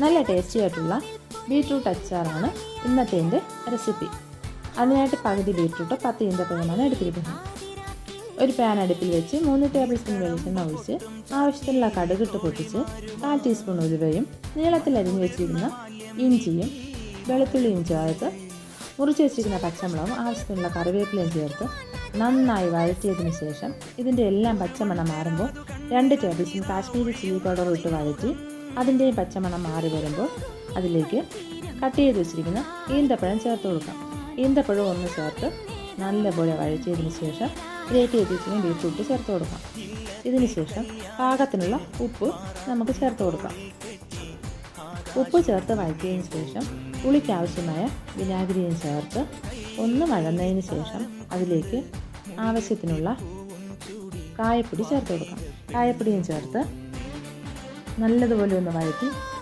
നല്ല ടേസ്റ്റി ആയിട്ടുള്ള ബീട്രൂട്ട് അച്ചാറാണ് ഇന്നത്തെ എൻ്റെ റെസിപ്പി. അതിനായിട്ട് പകുതി ബീട്രൂട്ട് 10 ഈന്തപ്പഴമാണ് എടുത്തിരിക്കുന്നത്. ഒരു പാൻ അടുപ്പിൽ വെച്ച് 3 ടേബിൾ സ്പൂൺ വെളിച്ചെണ്ണ ഒഴിച്ച് ആവശ്യത്തിനുള്ള കടുകിട്ട് പൊട്ടിച്ച് 1/4 ടീസ്പൂൺ ഉലുവയും നീളത്തിൽ അരിഞ്ഞു വെച്ചിരിക്കുന്ന ഇഞ്ചിയും വെളുത്തുള്ളിയും ചേർത്ത് മുറിച്ച് വെച്ചിരിക്കുന്ന പച്ചമുളകും ആവശ്യത്തിനുള്ള കറിവേപ്പിലയും ചേർത്ത് നന്നായി വഴറ്റിയതിന് ശേഷം ഇതിൻ്റെ എല്ലാം പച്ചമണം മാറുമ്പോൾ 2 table spoon Kashmiri chilli powder ഇട്ട് വഴറ്റി അതിൻ്റെയും പച്ചമണം മാറി വരുമ്പോൾ അതിലേക്ക് കട്ട് ചെയ്ത് വെച്ചിരിക്കുന്ന ഈന്തപ്പഴം ചേർത്ത് കൊടുക്കാം. ഈന്തപ്പഴം ഒന്ന് ചേർത്ത് നല്ലപോലെ വഴറ്റിയതിന് ശേഷം ഗ്രേറ്റ് ചെയ്ത് വെച്ചിരിക്കുന്ന ബീട്രൂട്ട് ചേർത്ത് കൊടുക്കാം. ഇതിന് ശേഷം പാകത്തിനുള്ള ഉപ്പ് നമുക്ക് ചേർത്ത് കൊടുക്കാം. ഉപ്പ് ചേർത്ത് വഴറ്റിയതിന് ശേഷം പുളിക്ക് ആവശ്യമായ വിനാഗിരിയും ചേർത്ത് ഒന്ന് വഴന്നതിന് ശേഷം അതിലേക്ക് ആവശ്യത്തിനുള്ള കായപ്പൊടി ചേർത്ത് കൊടുക്കാം. കായപ്പൊടിയും ചേർത്ത് നല്ലതുപോലെ ഒന്ന് വഴറ്റി